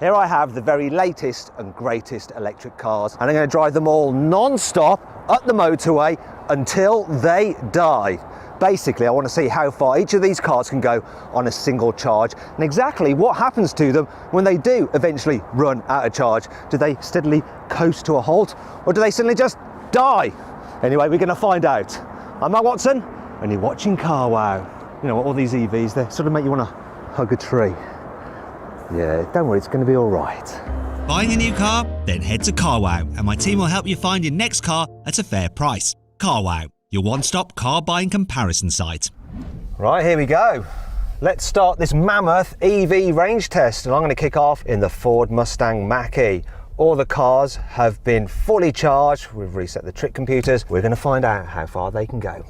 Here I have the very latest and greatest electric cars, and I'm going to drive them all non-stop up the motorway until they die. Basically, I want to see how far each of these cars can go on a single charge and exactly what happens to them when they do eventually run out of charge. Do they steadily coast to a halt, or do they suddenly just die? Anyway, we're going to find out. I'm Matt Watson, and you're watching CarWow. You know, all these EVs, they sort of make you want to hug a tree. Yeah, don't worry, it's going to be all right. Buying a new car? Then head to CarWow, and my team will help you find your next car at a fair price. CarWow, your one-stop car buying comparison site. Right, here we go. Let's start this mammoth EV range test, and I'm going to kick off in the Ford Mustang Mach-E. All the cars have been fully charged. We've reset the trick computers. We're going to find out how far they can go.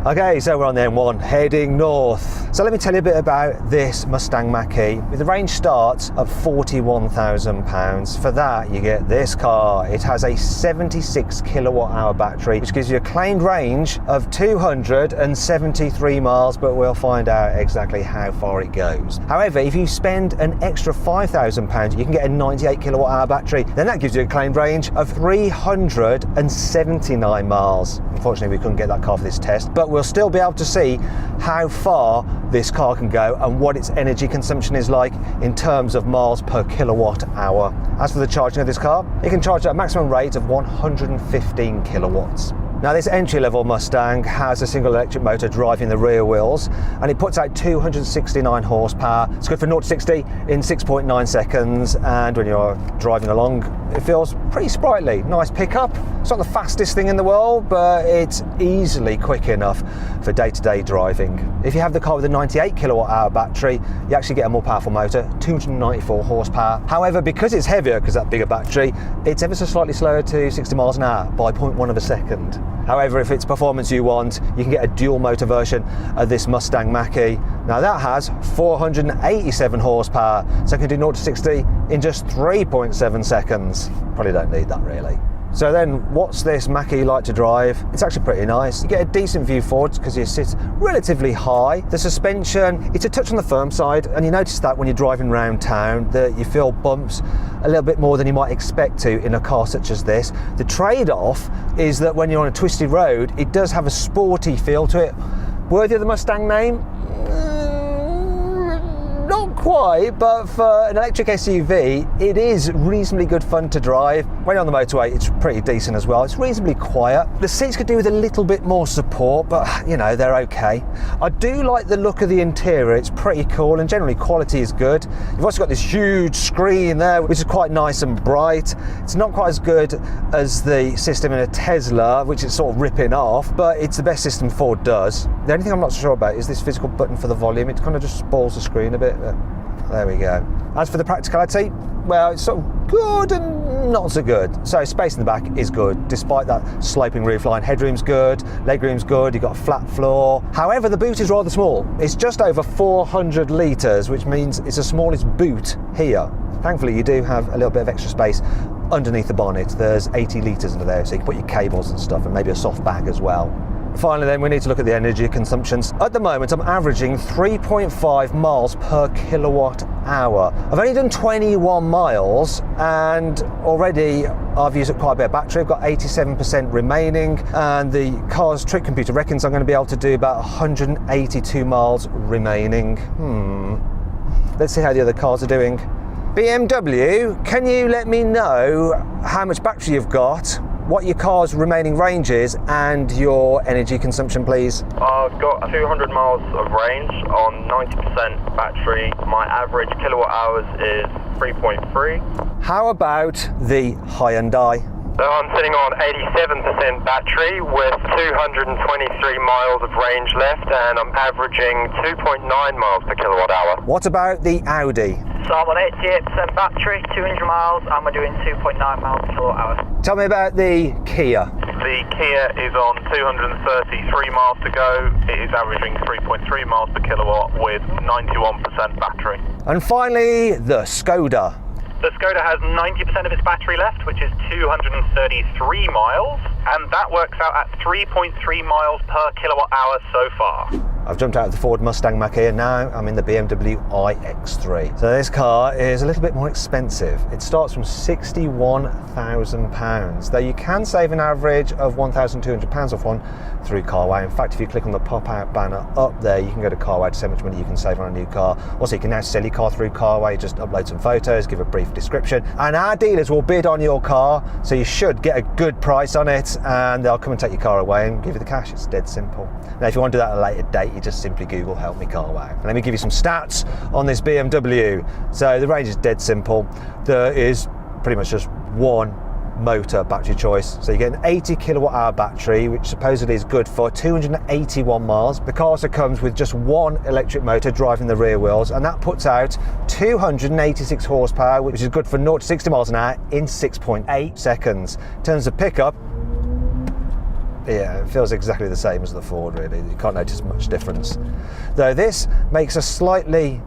Okay, so we're on the M1 heading north. So let me tell you a bit about this Mustang Mach-E. The range starts at £41,000. For that, you get this car. It has a 76 kilowatt hour battery, which gives you a claimed range of 273 miles, but we'll find out exactly how far it goes. However, if you spend an extra £5,000, you can get a 98 kilowatt hour battery. Then that gives you a claimed range of 379 miles. Unfortunately, we couldn't get that car for this test, but we'll still be able to see how far this car can go and what its energy consumption is like in terms of miles per kilowatt hour. As for the charging of this car, it can charge at a maximum rate of 115 kilowatts. Now, this entry-level Mustang has a single electric motor driving the rear wheels, and it puts out 269 horsepower. It's good for 0 to 60 in 6.9 seconds, and when you're driving along, it feels pretty sprightly. Nice pickup. It's not the fastest thing in the world, but it's easily quick enough for day-to-day driving. If you have the car with a 98 kilowatt hour battery, you actually get a more powerful motor, 294 horsepower. However, because it's heavier, because that bigger battery, it's ever so slightly slower to 60 miles an hour by 0.1 of a second. However, if it's performance you want, you can get a dual motor version of this Mustang Mach-E. Now that has 487 horsepower, so it can do 0 to 60 in just 3.7 seconds. Probably don't need that really. So then, what's this Mach-E like to drive? It's actually pretty nice. You get a decent view forwards because you sit relatively high. The suspension, it's a touch on the firm side, and you notice that when you're driving around town that you feel bumps a little bit more than you might expect to in a car such as this. The trade-off is that when you're on a twisty road, it does have a sporty feel to it. Worthy of the Mustang name? Not quite, but for an electric SUV, it is reasonably good fun to drive. When you're on the motorway, it's pretty decent as well. It's reasonably quiet. The seats could do with a little bit more support, but you know, they're okay. I do like the look of the interior. It's pretty cool, and generally quality is good. You've also got this huge screen there, which is quite nice and bright. It's not quite as good as the system in a Tesla, which is sort of ripping off, but it's the best system Ford does. The only thing I'm not sure about is this physical button for the volume. It kind of just spoils the screen a bit. There we go. As for the practicality, well, it's sort of good and not so good. So space in the back is good, despite that sloping roofline. Headroom's good, legroom's good, you've got a flat floor. However, the boot is rather small. It's just over 400 litres, which means it's the smallest boot here. Thankfully, you do have a little bit of extra space underneath the bonnet. There's 80 litres under there, so you can put your cables and stuff, and maybe a soft bag as well. Finally then, we need to look at the energy consumptions. At the moment, I'm averaging 3.5 miles per kilowatt hour. I've only done 21 miles, and already I've used up quite a bit of battery. I've got 87% remaining, and the car's trick computer reckons I'm going to be able to do about 182 miles remaining. Let's see how the other cars are doing. BMW, can you let me know how much battery you've got, what your car's remaining range is, and your energy consumption, please? I've got 200 miles of range on 90% battery. My average kilowatt hours is 3.3. How about the Hyundai? So I'm sitting on 87% battery with 223 miles of range left, and I'm averaging 2.9 miles per kilowatt hour. What about the Audi? So I'm on 88% battery, 200 miles, and we're doing 2.9 miles per kilowatt hour. Tell me about the Kia. The Kia is on 233 miles to go. It is averaging 3.3 miles per kilowatt with 91% battery. And finally, the Skoda. The Skoda has 90% of its battery left, which is 233 miles, and that works out at 3.3 miles per kilowatt hour so far. I've jumped out of the Ford Mustang Mach-E and now I'm in the BMW iX3. So this car is a little bit more expensive. It starts from £61,000, though you can save an average of £1,200 off one through Carwow. In fact, if you click on the pop-out banner up there, you can go to Carwow to see how much money you can save on a new car. Also, you can now sell your car through Carwow. You just upload some photos, give a brief description, and our dealers will bid on your car, so you should get a good price on it, and they'll come and take your car away and give you the cash. It's dead simple. Now, if you want to do that at a later date, you just simply Google "Help Me Carwow." And let me give you some stats on this BMW. So the range is dead simple. There is pretty much just one motor battery choice. So you get an 80 kilowatt hour battery, which supposedly is good for 281 miles. The car also comes with just one electric motor driving the rear wheels, and that puts out 286 horsepower, which is good for 0 to 60 miles an hour in 6.8 seconds. In terms of pickup, yeah, it feels exactly the same as the Ford, really. You can't notice much difference. Though this makes a slightly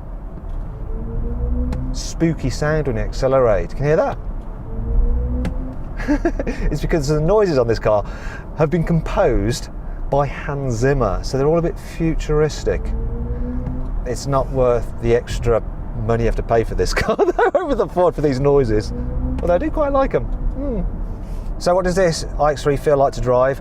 spooky sound when you accelerate. Can you hear that? It's because the noises on this car have been composed by Hans Zimmer, so they're all a bit futuristic. It's not worth the extra money you have to pay for this car, though, over the Ford for these noises. Although I do quite like them. So what does this iX3 feel like to drive?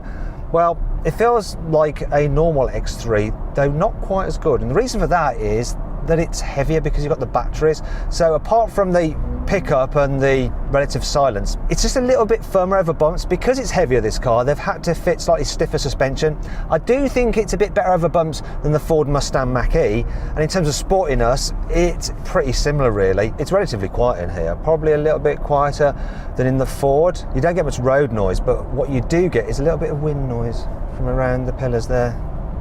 Well, it feels like a normal X3, though not quite as good. And the reason for that is that it's heavier because you've got the batteries. So apart from the pickup and the relative silence, it's just a little bit firmer over bumps. Because it's heavier, this car, they've had to fit slightly stiffer suspension. I do think it's a bit better over bumps than the Ford Mustang Mach-E, and in terms of sportiness, it's pretty similar, really. It's relatively quiet in here, probably a little bit quieter than in the Ford. You don't get much road noise, but what you do get is a little bit of wind noise from around the pillars there.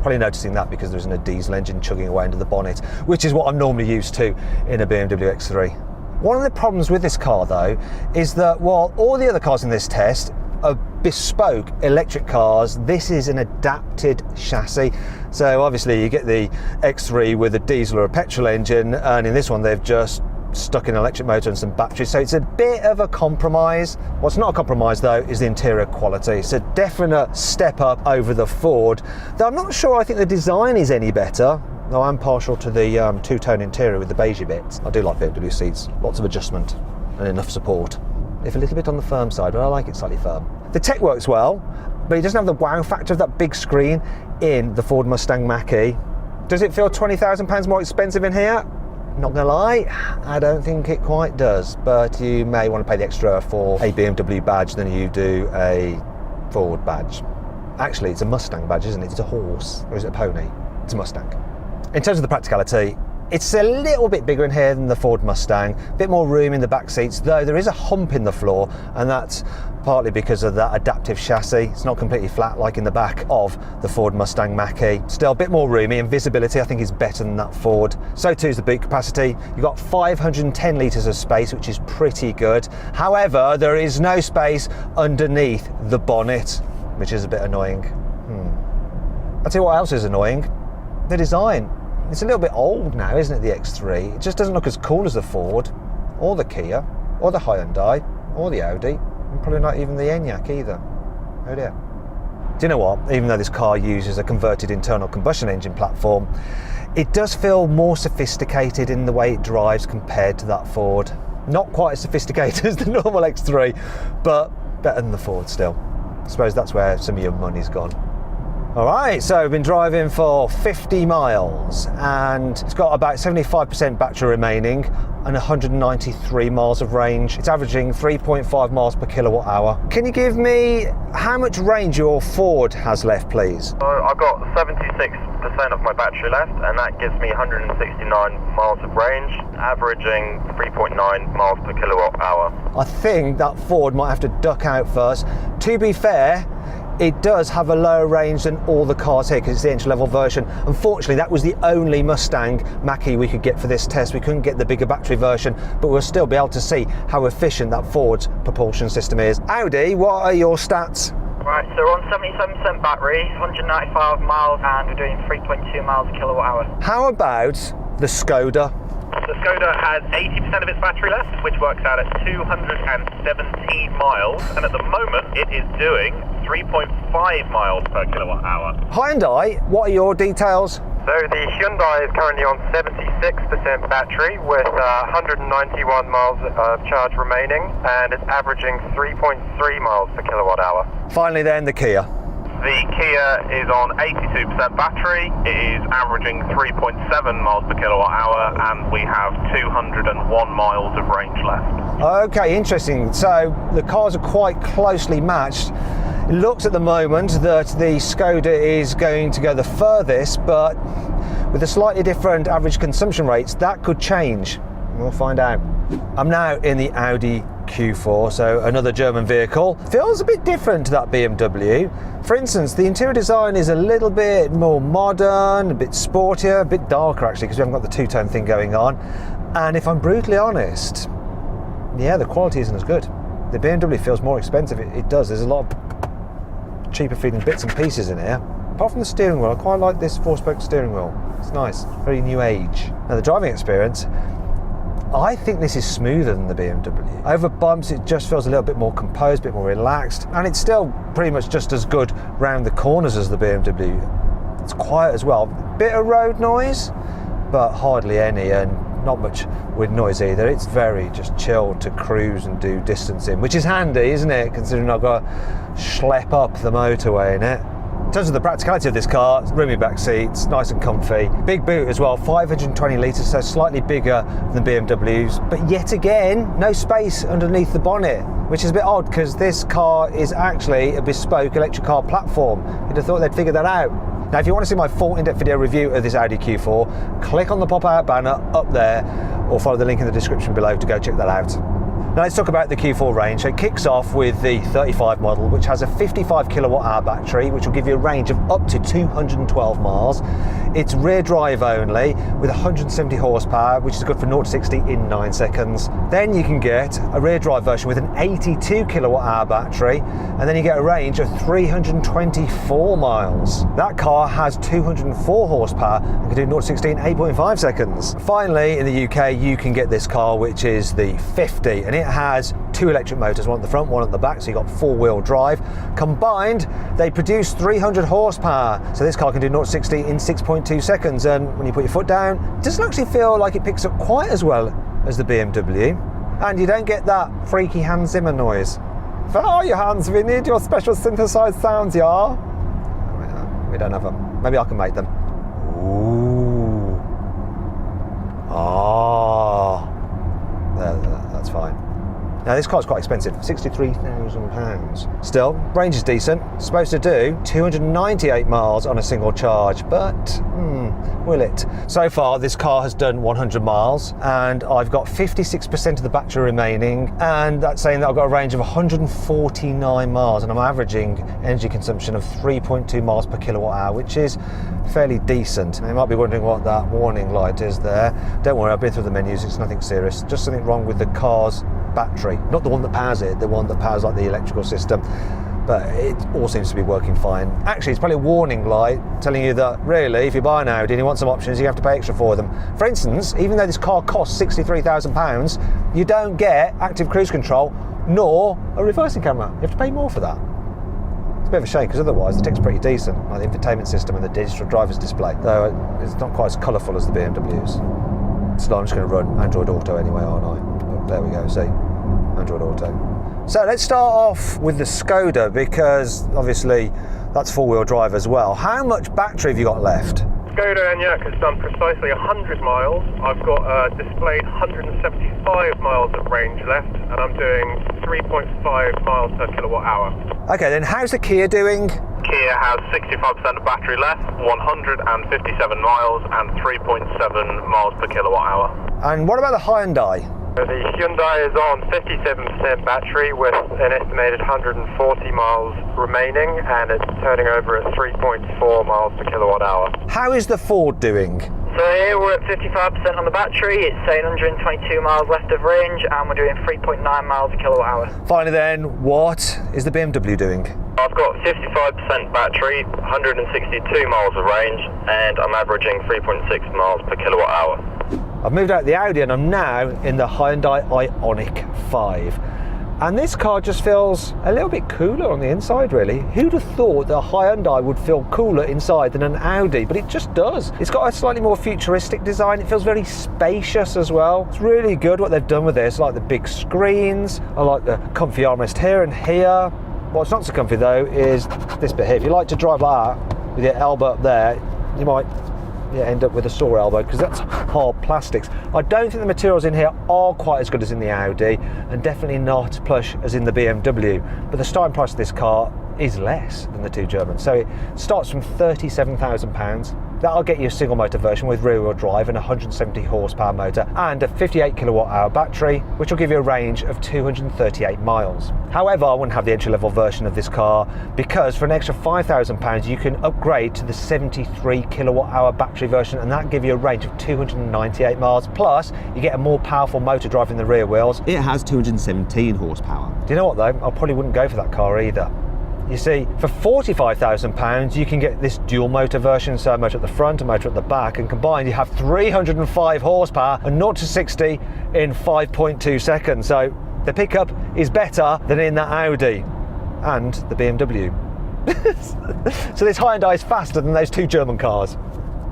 Probably noticing that because there isn't a diesel engine chugging away into the bonnet, which is what I'm normally used to in a BMW X3. One of the problems with this car, though, is that while all the other cars in this test are bespoke electric cars, this is an adapted chassis. So obviously you get the X3 with a diesel or a petrol engine, and in this one they've just stuck an electric motor and some batteries, so it's a bit of a compromise. What's not a compromise, though, is the interior quality. It's a definite step up over the Ford, though I'm not sure I think the design is any better, though I'm partial to the two-tone interior with the beigey bits. I do like BMW seats, lots of adjustment and enough support. If a little bit on the firm side, but I like it slightly firm. The tech works well, but it doesn't have the wow factor of that big screen in the Ford Mustang Mach-E. Does it feel £20,000 more expensive in here? Not gonna lie, I don't think it quite does, but you may want to pay the extra for a BMW badge than you do a Ford badge. Actually, it's a Mustang badge, isn't it? It's a horse, or is it a pony? It's a Mustang. In terms of the practicality, it's a little bit bigger in here than the Ford Mustang, a bit more room in the back seats, though there is a hump in the floor, and that's partly because of that adaptive chassis. It's not completely flat like in the back of the Ford Mustang Mach-E. Still a bit more roomy, and visibility I think is better than that Ford. So too is the boot capacity. You've got 510 litres of space, which is pretty good. However, there is no space underneath the bonnet, which is a bit annoying. I'll tell you what else is annoying. The design. It's a little bit old now, isn't it, the X3? It just doesn't look as cool as the Ford, or the Kia, or the Hyundai, or the Audi, and probably not even the Enyaq either. Oh dear. Do you know what? Even though this car uses a converted internal combustion engine platform, it does feel more sophisticated in the way it drives compared to that Ford. Not quite as sophisticated as the normal X3, but better than the Ford still. I suppose that's where some of your money's gone. All right, so I've been driving for 50 miles and it's got about 75% battery remaining and 193 miles of range. It's averaging 3.5 miles per kilowatt hour. Can you give me how much range your Ford has left, please? I've got 76% of my battery left, and that gives me 169 miles of range, averaging 3.9 miles per kilowatt hour. I think that Ford might have to duck out first. To be fair, it does have a lower range than all the cars here because it's the entry-level version. Unfortunately, that was the only Mustang Mach-E we could get for this test. We couldn't get the bigger battery version, but we'll still be able to see how efficient that Ford's propulsion system is. Audi, what are your stats? Right, so we're on 77% battery, 195 miles, and we're doing 3.2 miles per kilowatt hour. How about the Skoda? The Skoda has 80% of its battery left, which works out at 217 miles, and at the moment it is doing 3.5 miles per kilowatt hour. Hyundai, what are your details? So the Hyundai is currently on 76% battery with 191 miles of charge remaining, and it's averaging 3.3 miles per kilowatt hour. Finally then, the Kia. The Kia is on 82% battery. It is averaging 3.7 miles per kilowatt hour, and we have 201 miles of range left. Okay, interesting. So the cars are quite closely matched. It looks at the moment that the Skoda is going to go the furthest, but with the slightly different average consumption rates, that could change. We'll find out. I'm now in the Audi Q4, so another German vehicle. Feels a bit different to that BMW. For instance, the interior design is a little bit more modern, a bit sportier, a bit darker actually, because we haven't got the two-tone thing going on. And if I'm brutally honest, yeah, the quality isn't as good. The BMW feels more expensive. It does. There's a lot of cheaper feeling bits and pieces in here. Apart from the steering wheel, I quite like this 4-spoke steering wheel. It's nice, very new age. Now the driving experience, I think this is smoother than the BMW. Over bumps, it just feels a little bit more composed, a bit more relaxed, and it's still pretty much just as good round the corners as the BMW. It's quiet as well. Bit of road noise, but hardly any, and not much wind noise either. It's very just chilled to cruise and do distance in, which is handy, isn't it? Considering I've got to schlep up the motorway in it. In terms of the practicality of this car, roomy back seats, nice and comfy. Big boot as well, 520 litres, so slightly bigger than BMW's. But yet again, no space underneath the bonnet, which is a bit odd because this car is actually a bespoke electric car platform. You'd have thought they'd figure that out. Now, if you want to see my full in-depth video review of this Audi Q4, click on the pop-out banner up there or follow the link in the description below to go check that out. Now let's talk about the Q4 range. So it kicks off with the 35 model, which has a 55 kilowatt hour battery, which will give you a range of up to 212 miles. It's rear drive only with 170 horsepower, which is good for 0 to 60 in 9 seconds. Then you can get a rear drive version with an 82 kilowatt hour battery, and then you get a range of 324 miles. That car has 204 horsepower and can do 0 to 60 in 8.5 seconds. Finally, in the UK, you can get this car, which is the 50, and it has 2 electric motors, one at the front, one at the back, so you've got 4-wheel drive. Combined, they produce 300 horsepower, so this car can do 0 to 60 in 6.2 seconds, and when you put your foot down, it doesn't actually feel like it picks up quite as well as the BMW, and you don't get that freaky Hans Zimmer noise. Where are you, Hans? We need your special synthesized sounds, yeah? We don't have them. Maybe I can make them. Ooh. Ah. That's fine. Now this car's quite expensive, £63,000. Still, range is decent. It's supposed to do 298 miles on a single charge, but will it? So far, this car has done 100 miles, and I've got 56% of the battery remaining, and that's saying that I've got a range of 149 miles, and I'm averaging energy consumption of 3.2 miles per kilowatt hour, which is fairly decent. Now, you might be wondering what that warning light is there. Don't worry, I've been through the menus, it's nothing serious, just something wrong with the car's battery. Not the one that powers it, the one that powers like the electrical system. But it all seems to be working fine. Actually, it's probably a warning light telling you that really, if you buy an Audi and you want some options, you have to pay extra for them. For instance, even though this car costs £63,000, you don't get active cruise control nor a reversing camera. You have to pay more for that. It's a bit of a shame, because otherwise the tech's pretty decent, like the infotainment system and the digital driver's display, though it's not quite as colourful as the BMW's. So I'm just going to run Android Auto anyway, aren't I? Oh, there we go, see? Android Auto. So let's start off with the Skoda, because obviously that's 4-wheel drive as well. How much battery have you got left? Skoda Enyaq has done precisely 100 miles. I've got displayed 175 miles of range left, and I'm doing 3.5 miles per kilowatt hour. Okay, then how's the Kia doing? Kia has 65% of battery left, 157 miles, and 3.7 miles per kilowatt hour. And what about the Hyundai? The Hyundai is on 57% battery with an estimated 140 miles remaining, and it's turning over at 3.4 miles per kilowatt hour. How is the Ford doing? So here we're at 55% on the battery, it's saying 122 miles left of range, and we're doing 3.9 miles a kilowatt hour. Finally then, what is the BMW doing? I've got 55% battery, 162 miles of range, and I'm averaging 3.6 miles per kilowatt hour. I've moved out the Audi and I'm now in the Hyundai Ioniq 5. And this car just feels a little bit cooler on the inside, really. Who'd have thought that a Hyundai would feel cooler inside than an Audi? But it just does. It's got a slightly more futuristic design. It feels very spacious as well. It's really good what they've done with this. I like the big screens. I like the comfy armrest here and here. What's not so comfy though is this bit here. If you like to drive like that with your elbow up there, you might end up with a sore elbow because that's hard plastics. I don't think the materials in here are quite as good as in the Audi, and definitely not plush as in the BMW, but the starting price of this car is less than the two Germans. So it starts from £37,000. That'll get you a single motor version with rear wheel drive and a 170 horsepower motor and a 58 kilowatt hour battery, which will give you a range of 238 miles. However, I wouldn't have the entry level version of this car because for an extra £5,000 you can upgrade to the 73 kilowatt hour battery version, and that'll give you a range of 298 miles. Plus you get a more powerful motor driving the rear wheels. It has 217 horsepower. Do you know what though? I probably wouldn't go for that car either. You see, for £45,000 you can get this dual motor version, so a motor at the front, a motor at the back, and combined you have 305 horsepower and 0 to 60 in 5.2 seconds. So the pickup is better than in that Audi and the BMW. So this Hyundai is faster than those two German cars.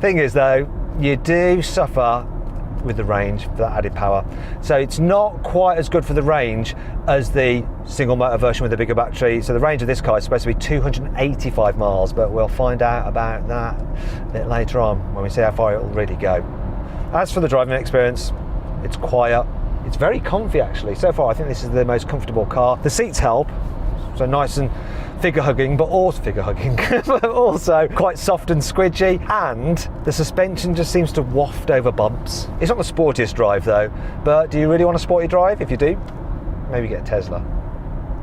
Thing is though, you do suffer with the range for that added power. So it's not quite as good for the range as the single motor version with the bigger battery. So the range of this car is supposed to be 285 miles, but we'll find out about that a bit later on when we see how far it will really go. As for the driving experience, it's quiet. It's very comfy actually. So far I think this is the most comfortable car. The seats help, so nice and figure hugging, but also quite soft and squidgy, and the suspension just seems to waft over bumps. It's not the sportiest drive though, but do you really want a sporty drive? If you do, maybe get a Tesla.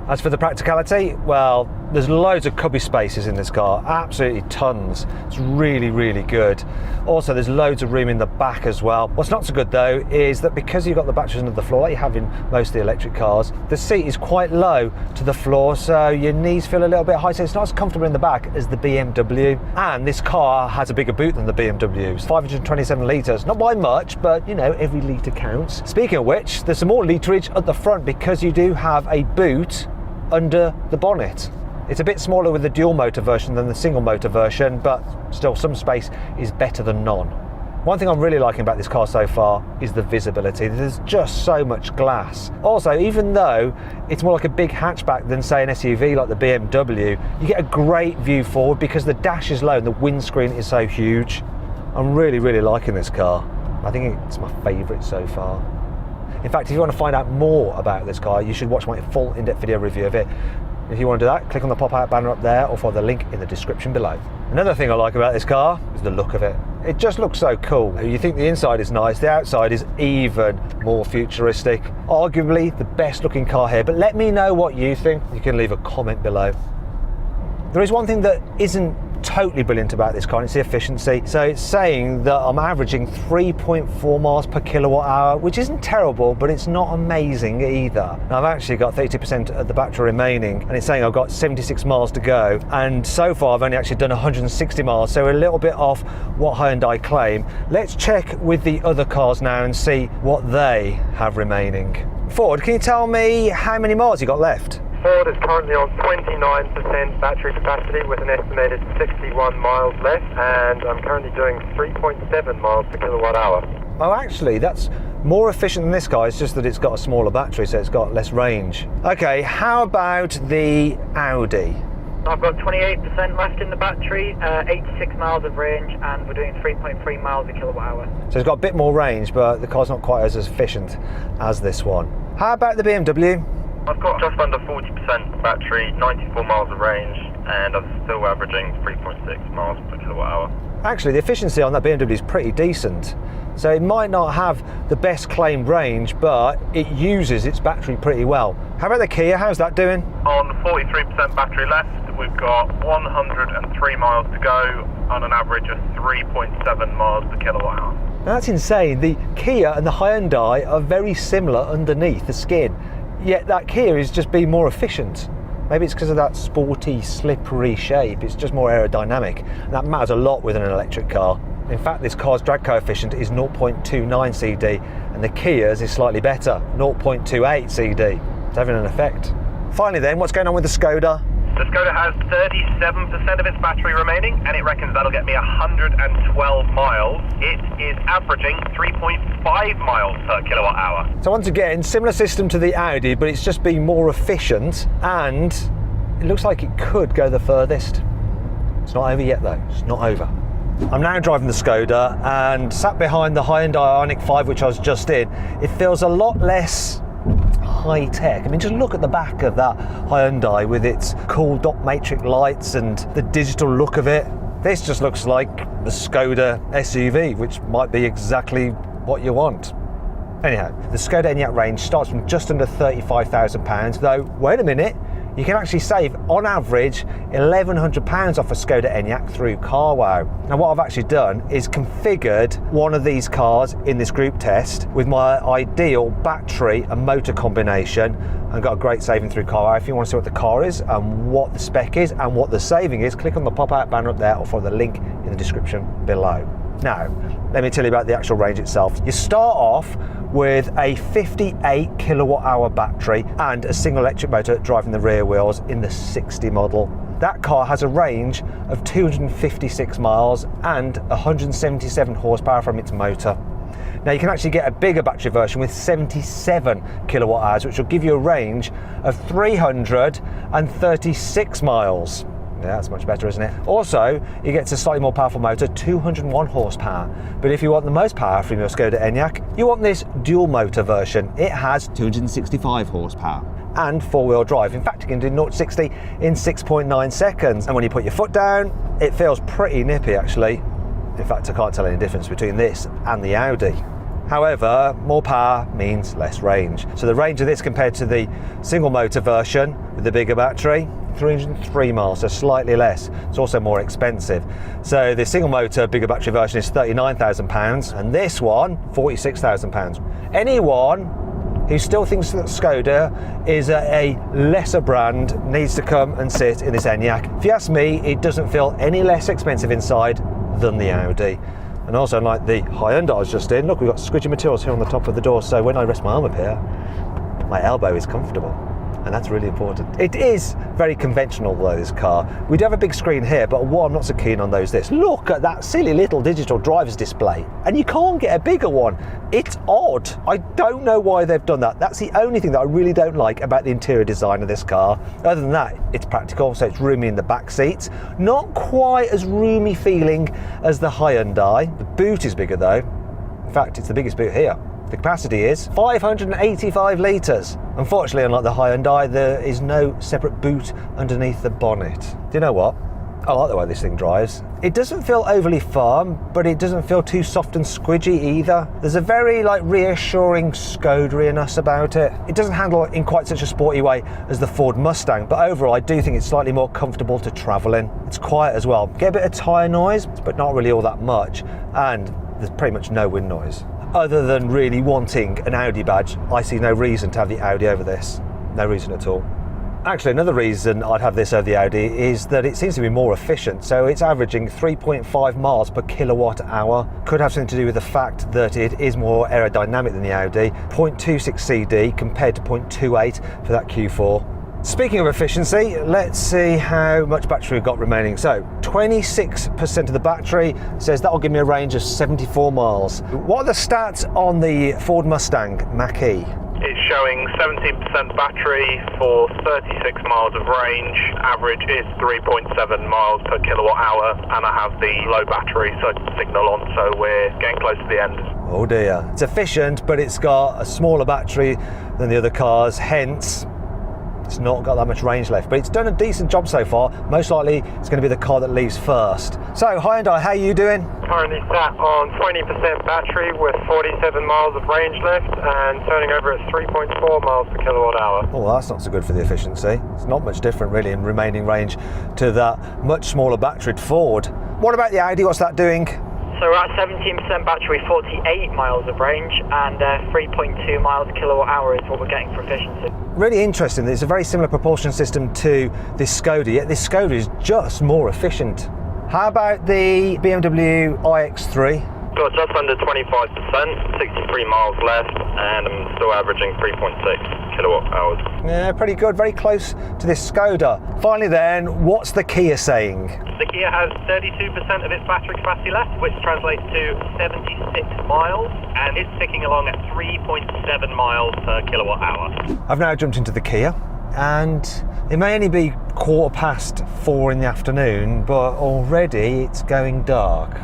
As for the practicality, well, there's loads of cubby spaces in this car, absolutely tons. It's really, really good. Also, there's loads of room in the back as well. What's not so good though is that because you've got the batteries under the floor, like you have in most of the electric cars, the seat is quite low to the floor, so your knees feel a little bit high, so it's not as comfortable in the back as the BMW. And this car has a bigger boot than the BMW. It's 527 litres, not by much, but you know, every litre counts. Speaking of which, there's some more literage at the front because you do have a boot under the bonnet. It's a bit smaller with the dual motor version than the single motor version, but still some space is better than none. One thing I'm really liking about this car so far is the visibility. There's just so much glass. Also, even though it's more like a big hatchback than say an SUV like the BMW, you get a great view forward because the dash is low and the windscreen is so huge. I'm really, really liking this car. I think it's my favourite so far. In fact, if you want to find out more about this car, you should watch my full in-depth video review of it. If you want to do that, click on the pop-out banner up there or follow the link in the description below. Another thing I like about this car is the look of it. It just looks so cool. You think the inside is nice, the outside is even more futuristic. Arguably the best looking car here, but let me know what you think. You can leave a comment below. There is one thing that isn't totally brilliant about this car, and it's the efficiency. So it's saying that I'm averaging 3.4 miles per kilowatt hour, which isn't terrible, but it's not amazing either. Now I've actually got 32% of the battery remaining, and it's saying I've got 76 miles to go, and so far I've only actually done 160 miles, so we're a little bit off what Hyundai claim. Let's check with the other cars now and see what they have remaining. Ford, can you tell me how many miles you got left? Ford is currently on 29% battery capacity with an estimated 61 miles left, and I'm currently doing 3.7 miles per kilowatt hour. Oh, actually, that's more efficient than this car. It's just that it's got a smaller battery, so it's got less range. Okay, how about the Audi? I've got 28% left in the battery, 86 miles of range, and we're doing 3.3 miles a kilowatt hour. So it's got a bit more range, but the car's not quite as efficient as this one. How about the BMW? I've got just under 40% battery, 94 miles of range, and I'm still averaging 3.6 miles per kilowatt hour. Actually, the efficiency on that BMW is pretty decent. So it might not have the best claimed range, but it uses its battery pretty well. How about the Kia? How's that doing? On 43% battery left, we've got 103 miles to go on an average of 3.7 miles per kilowatt hour. Now that's insane. The Kia and the Hyundai are very similar underneath the skin, yet that Kia is just being more efficient. Maybe it's because of that sporty, slippery shape. It's just more aerodynamic, and that matters a lot with an electric car. In fact, this car's drag coefficient is 0.29 CD, and the Kia's is slightly better, 0.28 CD. It's having an effect. Finally then, what's going on with the Skoda? The Skoda has 37% of its battery remaining, and it reckons that'll get me 112 miles. It is averaging 3.5 miles per kilowatt hour. So once again, similar system to the Audi, but it's just been more efficient, and it looks like it could go the furthest. It's not over yet though, it's not over. I'm now driving the Skoda and sat behind the Hyundai Ioniq 5, which I was just in. It feels a lot less high tech. I mean, just look at the back of that Hyundai with its cool dot matrix lights and the digital look of it. This just looks like the Skoda SUV, which might be exactly what you want. Anyhow, the Skoda Enyaq range starts from just under £35,000, though, wait a minute, you can actually save, on average, £1,100 off a Skoda Enyaq through carwow. Now what I've actually done is configured one of these cars in this group test with my ideal battery and motor combination, and got a great saving through carwow. If you want to see what the car is and what the spec is and what the saving is, click on the pop-out banner up there or follow the link in the description below. Now, let me tell you about the actual range itself. You start off with a 58 kilowatt hour battery and a single electric motor driving the rear wheels in the 60 model. That car has a range of 256 miles and 177 horsepower from its motor. Now you can actually get a bigger battery version with 77 kilowatt hours, which will give you a range of 336 miles. Yeah, that's much better, isn't it? Also, you get a slightly more powerful motor, 201 horsepower. But if you want the most power from your Skoda Enyaq, you want this dual motor version. It has 265 horsepower and four-wheel drive. In fact, you can do 0 to 60 in 6.9 seconds. And when you put your foot down, it feels pretty nippy, actually. In fact, I can't tell any difference between this and the Audi. However, more power means less range. So the range of this compared to the single motor version with the bigger battery, 303 miles, so slightly less. It's also more expensive. So the single motor, bigger battery version is £39,000, and this one, £46,000. Anyone who still thinks that Skoda is a lesser brand needs to come and sit in this Enyaq. If you ask me, it doesn't feel any less expensive inside than the Audi. And also, unlike the Hyundai I was just in, look, we've got squidgy materials here on the top of the door, so when I rest my arm up here, my elbow is comfortable. And that's really important. It is very conventional though, this car. We do have a big screen here, but what I'm not so keen on those this. Look at that silly little digital driver's display. And you can't get a bigger one. It's odd. I don't know why they've done that. That's the only thing that I really don't like about the interior design of this car. Other than that, it's practical, so it's roomy in the back seats. Not quite as roomy feeling as the Hyundai. The boot is bigger though. In fact, it's the biggest boot here. The capacity is 585 litres. Unfortunately, unlike the Hyundai, there is no separate boot underneath the bonnet. Do you know what? I like the way this thing drives. It doesn't feel overly firm, but it doesn't feel too soft and squidgy either. There's a very reassuring Skoda-iness about it. It doesn't handle in quite such a sporty way as the Ford Mustang, but overall I do think it's slightly more comfortable to travel in. It's quiet as well. Get a bit of tyre noise, but not really all that much, and there's pretty much no wind noise. Other than really wanting an Audi badge, I see no reason to have the Audi over this. No reason at all. Actually, another reason I'd have this over the Audi is that it seems to be more efficient. So it's averaging 3.5 miles per kilowatt hour. Could have something to do with the fact that it is more aerodynamic than the Audi. 0.26 CD compared to 0.28 for that Q4. Speaking of efficiency, let's see how much battery we've got remaining. So 26% of the battery says that'll give me a range of 74 miles. What are the stats on the Ford Mustang Mach-E? It's showing 17% battery for 36 miles of range. Average is 3.7 miles per kilowatt hour, and I have the low battery signal on, so we're getting close to the end. Oh dear. It's efficient, but it's got a smaller battery than the other cars, hence it's not got that much range left, but it's done a decent job so far. Most likely it's going to be the car that leaves first. So Hyundai, how are you doing? Currently sat on 20% battery with 47 miles of range left and turning over at 3.4 miles per kilowatt hour. Oh, well, that's not so good for the efficiency. It's not much different really in remaining range to that much smaller batteried Ford. What about the Audi? What's that doing? So we're at 17% battery, 48 miles of range, and 3.2 miles kilowatt hour is what we're getting for efficiency. Really interesting. It's a very similar propulsion system to this Skoda, yet this Skoda is just more efficient. How about the BMW iX3? Got just under 25%, 63 miles left, and I'm still averaging 3.6 kilowatt hours. Yeah, pretty good, very close to this Skoda. Finally then, what's the Kia saying? The Kia has 32% of its battery capacity left, which translates to 76 miles, and it's ticking along at 3.7 miles per kilowatt hour. I've now jumped into the Kia, and it may only be 4:15 in the afternoon, but already it's going dark.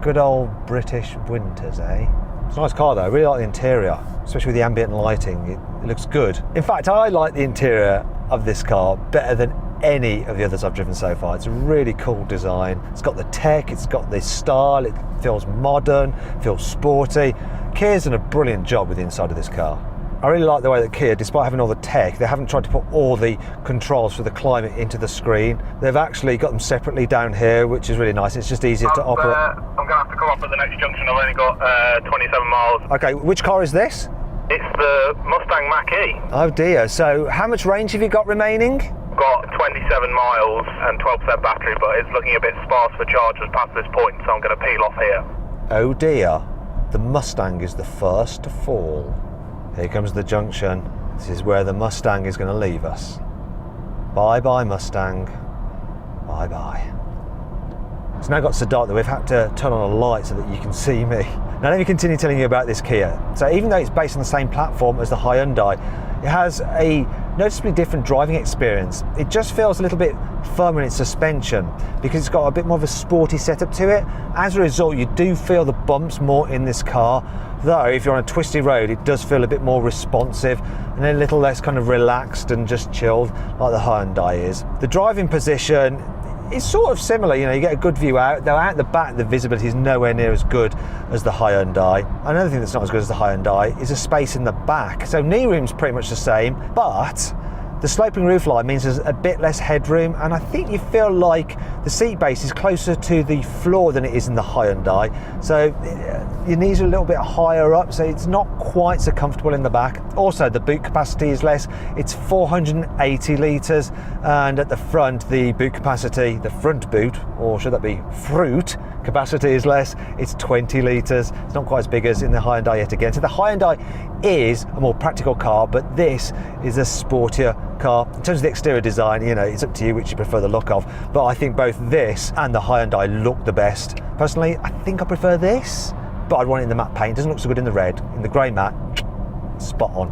Good old British winters, eh? It's a nice car though, I really like the interior, especially with the ambient lighting, it looks good. In fact, I like the interior of this car better than any of the others I've driven so far. It's a really cool design. It's got the tech, it's got the style, it feels modern, feels sporty. Kia's done a brilliant job with the inside of this car. I really like the way that Kia, despite having all the tech, they haven't tried to put all the controls for the climate into the screen. They've actually got them separately down here, which is really nice. It's just easier to operate. I'm going to have to come up at the next junction. I've only got 27 miles. Okay, which car is this? It's the Mustang Mach-E. Oh dear, so how much range have you got remaining? Got 27 miles and 12% battery, but it's looking a bit sparse for chargers past this point, so I'm going to peel off here. Oh dear, the Mustang is the first to fall. Here comes the junction. This is where the Mustang is going to leave us. Bye bye Mustang, bye bye. It's now got so dark that we've had to turn on a light so that you can see me. Now let me continue telling you about this Kia. So even though it's based on the same platform as the Hyundai, it has a noticeably different driving experience. It just feels a little bit firmer in its suspension because it's got a bit more of a sporty setup to it. As a result, you do feel the bumps more in this car, though if you're on a twisty road, it does feel a bit more responsive and a little less kind of relaxed and just chilled like the Hyundai is. The driving position is sort of similar, you know, you get a good view out, though out the back the visibility is nowhere near as good as the Hyundai. Another thing that's not as good as the Hyundai is a space in the back. So knee room's pretty much the same, but the sloping roofline means there's a bit less headroom, and I think you feel like the seat base is closer to the floor than it is in the Hyundai. So your knees are a little bit higher up, so it's not quite so comfortable in the back. Also, the boot capacity is less. It's 480 litres, and at the front, the boot capacity, the front boot, or should that be fruit, capacity is less. It's 20 litres. It's not quite as big as in the Hyundai yet again. So the Hyundai is a more practical car, but this is a sportier car. In terms of the exterior design, you know, it's up to you which you prefer the look of, but I think both this and the Hyundai look the best. Personally, I think I prefer this, but I'd want it in the matte paint. It doesn't look so good in the red. In the grey matte, spot on.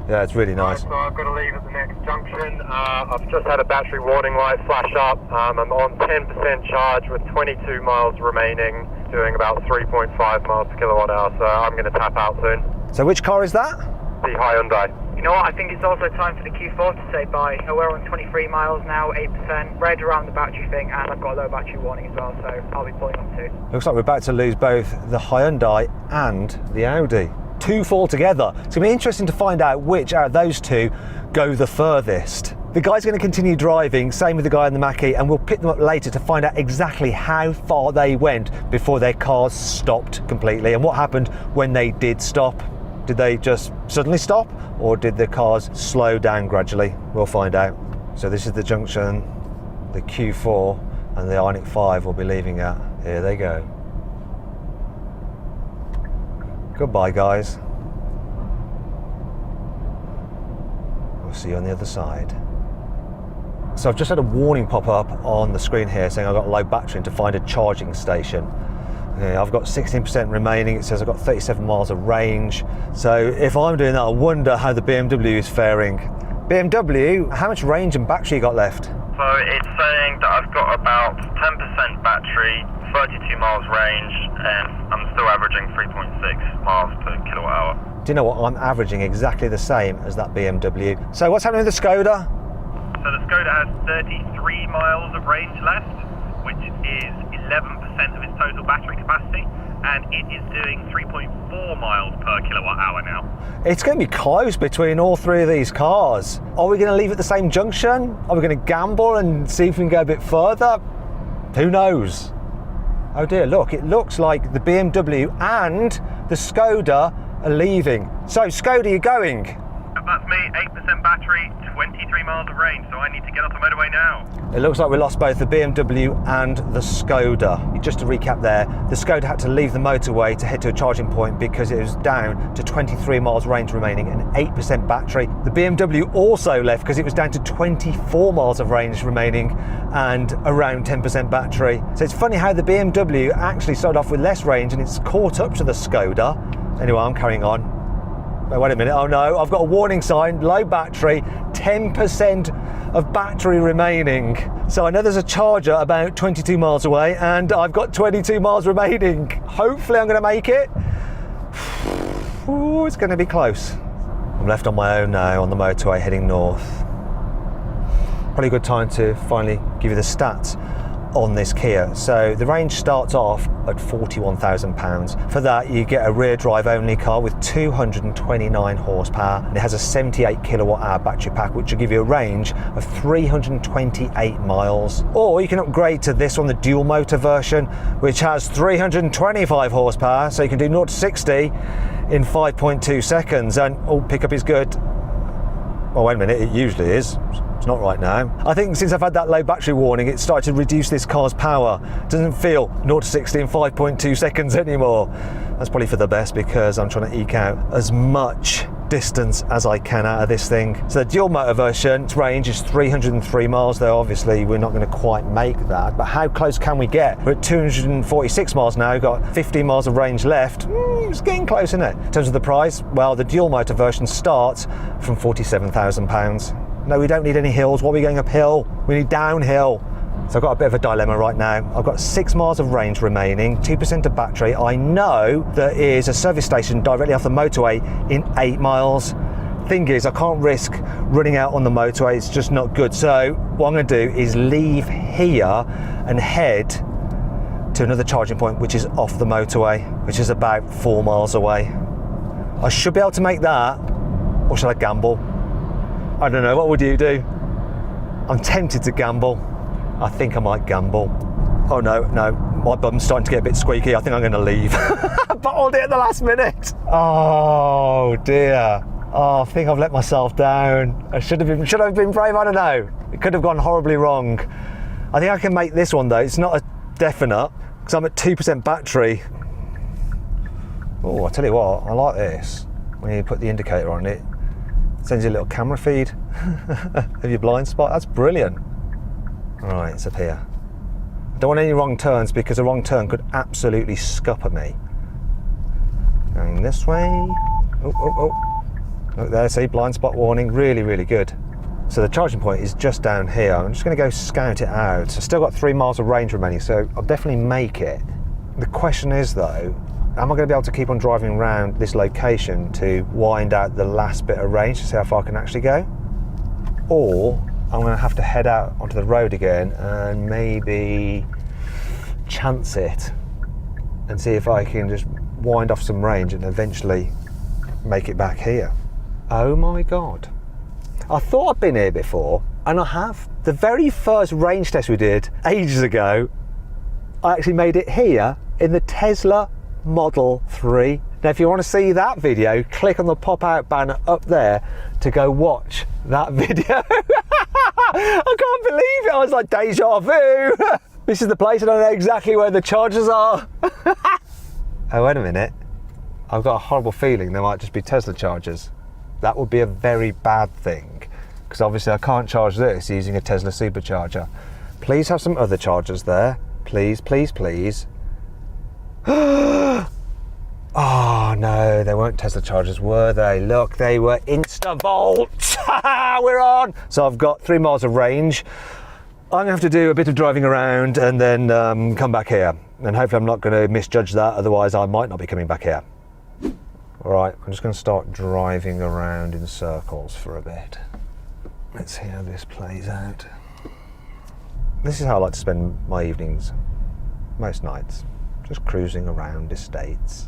Yeah, it's really nice. Right, so I've got to leave at the next junction. I've just had a battery warning light flash up. I'm on 10% charge with 22 miles remaining, doing about 3.5 miles per kilowatt hour, so I'm going to tap out soon. So which car is that? The Hyundai. You know what, I think it's also time for the Q4 to say bye. We're on 23 miles now, 8%, red around the battery thing, and I've got a low battery warning as well, so I'll be pulling up too. Looks like we're about to lose both the Hyundai and the Audi. Two fall together. It's going to be interesting to find out which out of those two go the furthest. The guy's going to continue driving, same with the guy in the Mach-E, and we'll pick them up later to find out exactly how far they went before their cars stopped completely and what happened when they did stop. Did they just suddenly stop, or did the cars slow down gradually? We'll find out. So this is the junction the Q4 and the Ioniq 5 will be leaving at. Here they go. Goodbye, guys. We'll see you on the other side. So I've just had a warning pop up on the screen here saying I've got low battery and to find a charging station. Yeah, I've got 16% remaining. It says I've got 37 miles of range. So if I'm doing that, I wonder how the BMW is faring. BMW, how much range and battery you got left? So it's saying that I've got about 10% battery, 32 miles range, and I'm still averaging 3.6 miles per kilowatt hour. Do you know what? I'm averaging exactly the same as that BMW. So what's happening with the Skoda? So the Skoda has 33 miles of range left, which is 11% of its total battery capacity, and it is doing 3.4 miles per kilowatt hour now. It's going to be close between all three of these cars. Are we going to leave at the same junction? Are we going to gamble and see if we can go a bit further? Who knows? Oh dear, look, it looks like the BMW and the Skoda are leaving. So Skoda, you're going? that's me. 8% battery, 23 miles of range, so I need to get off the motorway now. It looks like we lost both the BMW and the Skoda. Just to recap there, the Skoda had to leave the motorway to head to a charging point because it was down to 23 miles range remaining and 8% battery. The BMW also left because it was down to 24 miles of range remaining and around 10% battery. So it's funny how the BMW actually started off with less range and it's caught up to the Skoda. Anyway, I'm carrying on. Wait a minute, oh no, I've got a warning sign, low battery, 10% of battery remaining. So I know there's a charger about 22 miles away and I've got 22 miles remaining. Hopefully I'm gonna make it. Ooh, it's gonna be close. I'm left on my own now on the motorway heading north. Probably a good time to finally give you the stats on this Kia. So the range starts off at £41,000. For that you get a rear drive only car with 229 horsepower and it has a 78 kilowatt hour battery pack which will give you a range of 328 miles. Or you can upgrade to this one, the dual motor version, which has 325 horsepower, so you can do 0 to 60 in 5.2 seconds and pickup is good. Oh wait a minute, it usually is. It's not right now. I think since I've had that low battery warning, it's started to reduce this car's power. It doesn't feel 0 to 60 in 5.2 seconds anymore. That's probably for the best because I'm trying to eke out as much distance as I can out of this thing. So the dual motor version, its range is 303 miles, though obviously we're not going to quite make that. But how close can we get? We're at 246 miles now, got 15 miles of range left. It's getting close, isn't it? In terms of the price, well, the dual motor version starts from £47,000. No, we don't need any hills. What are we going uphill? We need downhill. So I've got a bit of a dilemma right now. I've got 6 miles of range remaining, 2% of battery. I know there is a service station directly off the motorway in 8 miles. Thing is, I can't risk running out on the motorway. It's just not good. So what I'm going to do is leave here and head to another charging point, which is off the motorway, which is about 4 miles away. I should be able to make that, or shall I gamble? I don't know, what would you do? I'm tempted to gamble. I think I might gamble. Oh no, my bum's starting to get a bit squeaky. I think I'm gonna leave. Bottled it at the last minute. Oh dear. Oh, I think I've let myself down. Should I have been brave? I don't know. It could have gone horribly wrong. I think I can make this one though. It's not a definite, because I'm at 2% battery. Oh, I tell you what, I like this. When you put the indicator on it, sends you a little camera feed of your blind spot. That's brilliant. All right, it's up here. I don't want any wrong turns because a wrong turn could absolutely scupper me. Going this way. Oh. Look there, see, blind spot warning. Really, really good. So the charging point is just down here. I'm just going to go scout it out. So still got 3 miles of range remaining, so I'll definitely make it. The question is though, am I going to be able to keep on driving around this location to wind out the last bit of range to see how far I can actually go? Or I'm going to have to head out onto the road again and maybe chance it and see if I can just wind off some range and eventually make it back here. Oh my God. I thought I'd been here before, and I have. The very first range test we did ages ago, I actually made it here in the Tesla Model 3. Now if you want to see that video, click on the pop-out banner up there to go watch that video. I can't believe it, I was like deja vu. This is the place, and I know exactly where the chargers are. Oh wait a minute, I've got a horrible feeling there might just be Tesla chargers. That would be a very bad thing, because obviously I can't charge this using a Tesla supercharger. Please have some other chargers there. Please, please, please. Oh no, they weren't Tesla chargers, were they? Look, they were InstaVolts. We're on. So I've got 3 miles of range. I'm gonna have to do a bit of driving around and then come back here. And hopefully I'm not gonna misjudge that, otherwise I might not be coming back here. All right, I'm just gonna start driving around in circles for a bit. Let's see how this plays out. This is how I like to spend my evenings, most nights. Just cruising around estates,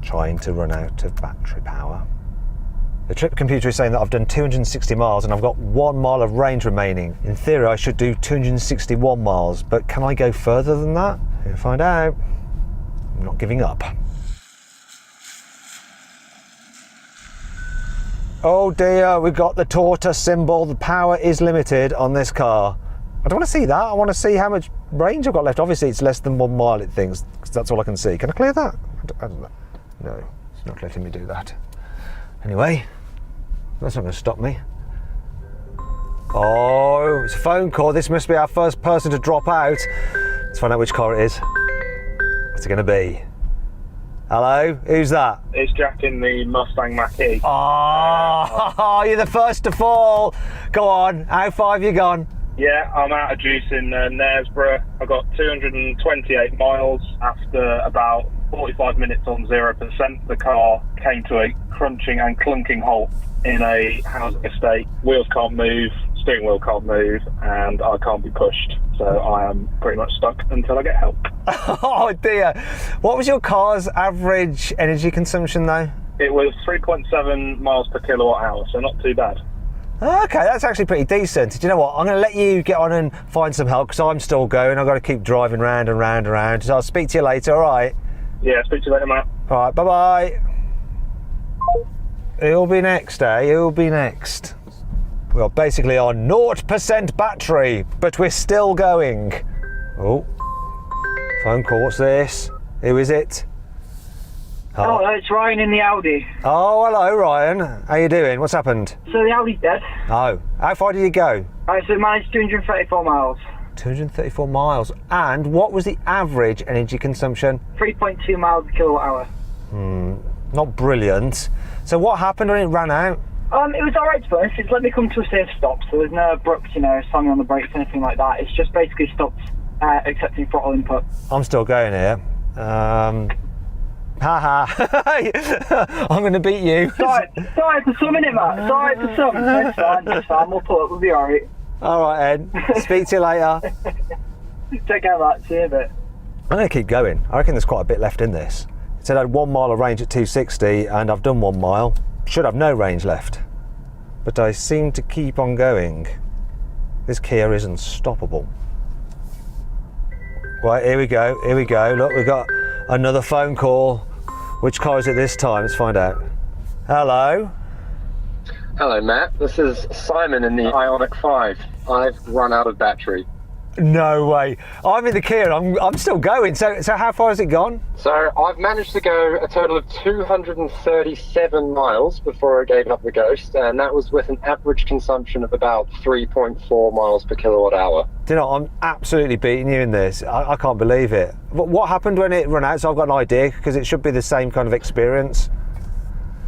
trying to run out of battery power. The trip computer is saying that I've done 260 miles and I've got 1 mile of range remaining. In theory, I should do 261 miles, but can I go further than that? We'll find out. I'm not giving up. Oh dear, we got the tortoise symbol. The power is limited on this car. I don't want to see that. I want to see how much range I've got left. Obviously, it's less than 1 mile, it thinks, because that's all I can see. Can I clear that? I don't know. No, it's not letting me do that. Anyway, that's not going to stop me. Oh, it's a phone call. This must be our first person to drop out. Let's find out which car it is. What's it going to be? Hello, who's that? It's Jack in the Mustang Mach-E. Oh, you're the first to fall. Go on, how far have you gone? Yeah, I'm out of juice in Knaresborough. I got 228 miles after about 45 minutes on 0%. The car came to a crunching and clunking halt in a housing estate. Wheels can't move, steering wheel can't move, and I can't be pushed. So I am pretty much stuck until I get help. Oh dear. What was your car's average energy consumption though? It was 3.7 miles per kilowatt hour, so not too bad. Okay, that's actually pretty decent. Do you know what? I'm going to let you get on and find some help because I'm still going. I've got to keep driving round and round and round. So I'll speak to you later, all right? Yeah, speak to you later, Matt. All right, bye-bye. Who'll be next, eh? Who'll be next? We're basically on 0% battery, but we're still going. Oh, phone call, what's this? Who is it? Oh, it's Ryan in the Audi. Oh, hello, Ryan. How you doing? What's happened? So the Audi's dead. Oh, how far did you go? So it managed 234 miles. 234 miles. And what was the average energy consumption? 3.2 miles per kilowatt hour. Not brilliant. So what happened when it ran out? It was alright to be honest. It's let me come to a safe stop, so there's no abrupt, slamming on the brakes, anything like that. It's just basically stopped accepting throttle input. I'm still going here. Haha. I'm going to beat you. Sorry for some, innit, Matt? Sorry for some. It's fine. We'll pull up. We'll be alright. Alright, Ed. Speak to you later. Take care, Matt. See you in a bit. I'm going to keep going. I reckon there's quite a bit left in this. It said I had 1 mile of range at 260 and I've done 1 mile. Should have no range left. But I seem to keep on going. This Kia is unstoppable. Right, here we go. Here we go. Look, we've got another phone call. Which car is it this time? Let's find out. Hello. Hello, Matt. This is Simon in the Ioniq 5. I've run out of battery. No way. I'm in the Kia. I'm still going. So how far has it gone? So I've managed to go a total of 237 miles before I gave up the Ghost, and that was with an average consumption of about 3.4 miles per kilowatt hour. Do you know, I'm absolutely beating you in this. I can't believe it. But what happened when it ran out? So I've got an idea, because it should be the same kind of experience.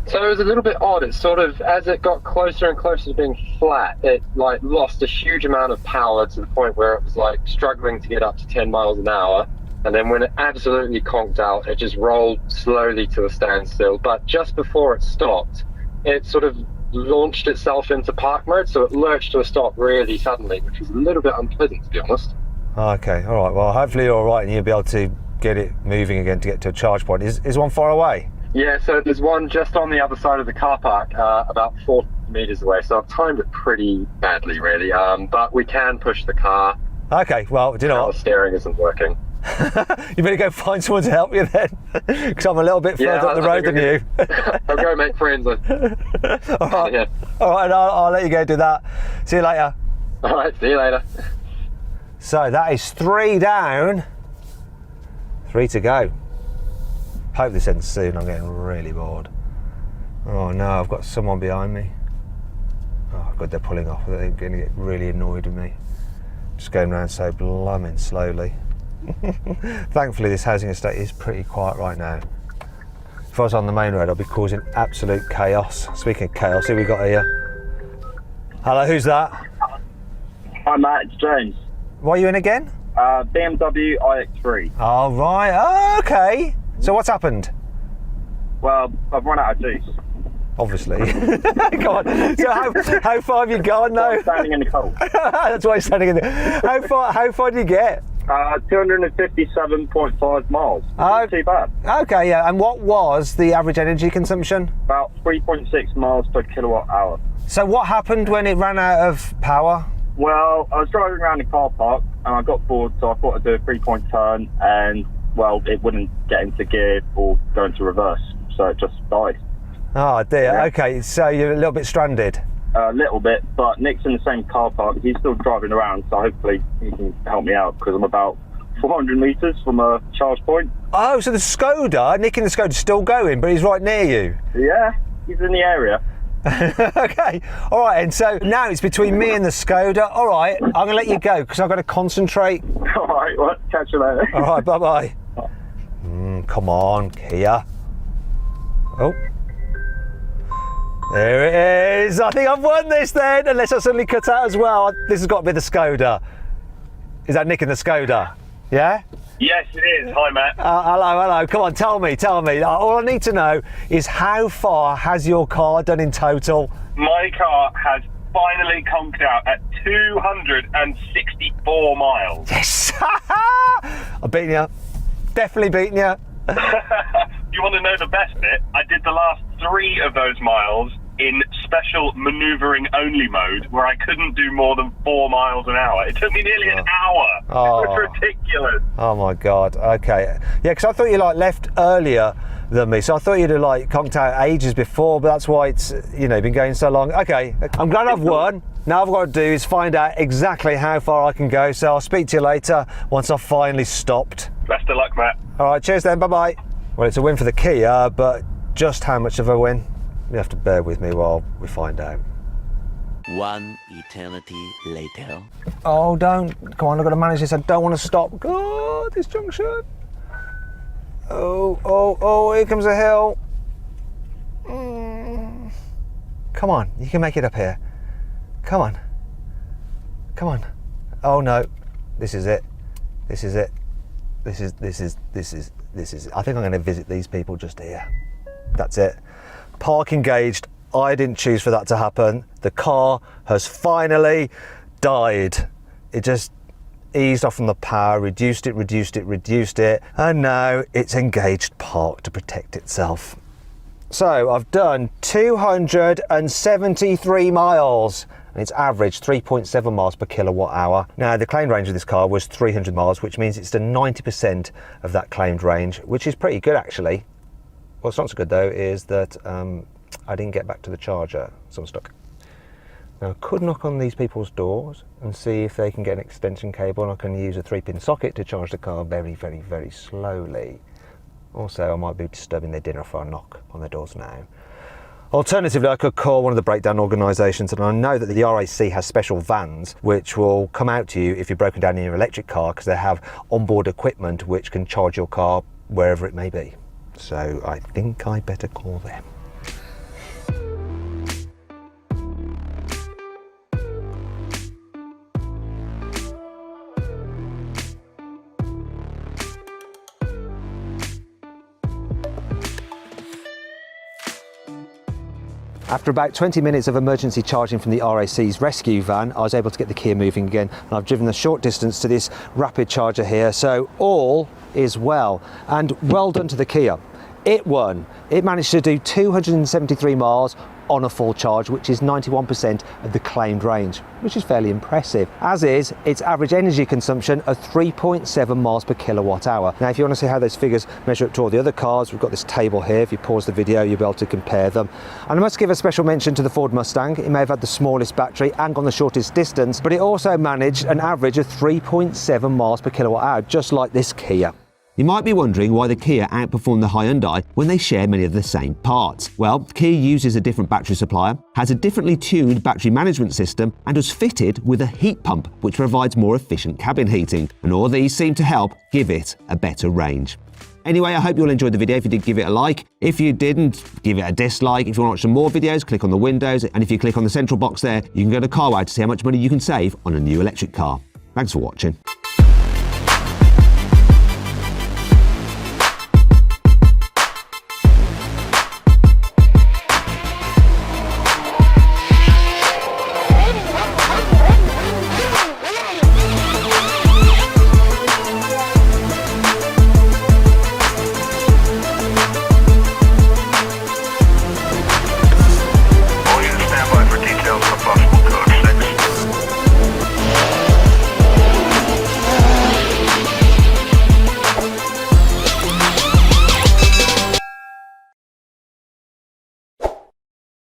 So it was a little bit odd. It sort of, as it got closer and closer to being flat, it lost a huge amount of power to the point where it was struggling to get up to 10 miles an hour. And then when it absolutely conked out, it just rolled slowly to a standstill. But just before it stopped, it sort of launched itself into park mode, so it lurched to a stop really suddenly, which was a little bit unpleasant, to be honest. Okay, all right. Well, hopefully you're all right and you'll be able to get it moving again to get to a charge point. Is one far away? Yeah, so there's one just on the other side of the car park, about 40 metres away. So I've timed it pretty badly, really. But we can push the car. Okay, well, do you know what? The steering isn't working. You better go find someone to help you then, because I'm a little bit further up the road than you. I'll go make friends. All right, yeah. All right, I'll let you go do that. See you later. All right, see you later. So that is 3 down, 3 to go. Hope this ends soon. I'm getting really bored. Oh no, I've got someone behind me. Oh god, they're pulling off. They're going to get really annoyed with me. Just going around so blooming slowly. Thankfully this housing estate is pretty quiet right now. If I was on the main road I'd be causing absolute chaos. Speaking of chaos, who we got here? Hello, who's that? Hi Matt, it's James. What are you in again? BMW iX3. Oh right, oh, okay. So what's happened? Well, I've run out of juice. Obviously. Go on. So how far have you gone now? I'm standing in the cold. That's why he's standing in there. How far did you get? 257.5 miles. Not too bad. Okay, yeah. And what was the average energy consumption? About 3.6 miles per kilowatt hour. So what happened when it ran out of power? Well, I was driving around the car park and I got bored, so I thought I'd do a 3-point turn and, well, it wouldn't get into gear or go into reverse, so it just died. Oh dear, Yeah. okay, so you're a little bit stranded. A little bit, but Nick's in the same car park. He's still driving around, so hopefully he can help me out because I'm about 400 metres from a charge point. Oh, so the Skoda, Nick in the Skoda's still going, but he's right near you. Yeah, he's in the area. Okay, all right, and so now it's between me and the Skoda. All right, I'm going to let you go because I've got to concentrate. All right, well, catch you later. All right, bye-bye. Come on, Kia. Oh. There it is. I think I've won this then, unless I suddenly cut out as well. This has got to be the Skoda. Is that Nick in the Skoda? Yeah? Yes, it is. Hi, Matt. Hello. Come on, tell me. All I need to know is how far has your car done in total? My car has finally conked out at 264 miles. Yes! I've beaten you. Definitely beaten you. You want to know the best bit? I did the last 3 of those miles in special manoeuvring only mode where I couldn't do more than 4 miles an hour. It took me nearly an hour. Oh. It was ridiculous. Oh my God, okay. Yeah, because I thought you left earlier than me, so I thought you'd have conked out ages before, but that's why it's, been going so long. Okay, I'm glad I've won. Now I've got to do is find out exactly how far I can go, so I'll speak to you later once I've finally stopped. Best of luck, Matt. All right, cheers then, bye-bye. Well, it's a win for the Kia, but just how much of a win? You have to bear with me while we find out. One eternity later. Oh, don't. Come on, I've got to manage this. I don't want to stop. God, this junction. Oh, here comes a hill. Come on, you can make it up here. Come on. Oh no, this is it. This is. I think I'm going to visit these people just here. That's it. Park engaged. I didn't choose for that to happen. The car has finally died. It just eased off from the power, reduced it, and now it's engaged park to protect itself. So I've done 273 miles. And it's average 3.7 miles per kilowatt hour. Now the claimed range of this car was 300 miles, which means it's done 90% of that claimed range, which is pretty good actually. What's not so good though is that I didn't get back to the charger, so I'm stuck. Now I could knock on these people's doors and see if they can get an extension cable, and I can use a 3-pin socket to charge the car very, very, very slowly. Also, I might be disturbing their dinner if I knock on their doors now. Alternatively, I could call one of the breakdown organisations, and I know that the RAC has special vans which will come out to you if you're broken down in your electric car, because they have onboard equipment which can charge your car wherever it may be. So I think I better call them. After about 20 minutes of emergency charging from the RAC's rescue van, I was able to get the Kia moving again, and I've driven a short distance to this rapid charger here, so all is well. And well done to the Kia. It won. It managed to do 273 miles on a full charge, which is 91% of the claimed range, which is fairly impressive, as is its average energy consumption of 3.7 miles per kilowatt hour. Now, if you want to see how those figures measure up to all the other cars, we've got this table here. If you pause the video, you'll be able to compare them. And I must give a special mention to the Ford Mustang. It may have had the smallest battery and gone the shortest distance, but it also managed an average of 3.7 miles per kilowatt hour, just like this Kia. You might be wondering why the Kia outperformed the Hyundai when they share many of the same parts. Well, Kia uses a different battery supplier, has a differently tuned battery management system, and was fitted with a heat pump which provides more efficient cabin heating. And all these seem to help give it a better range. Anyway, I hope you all enjoyed the video. If you did, give it a like. If you didn't, give it a dislike. If you want to watch some more videos, click on the windows. And if you click on the central box there, you can go to carwow to see how much money you can save on a new electric car. Thanks for watching.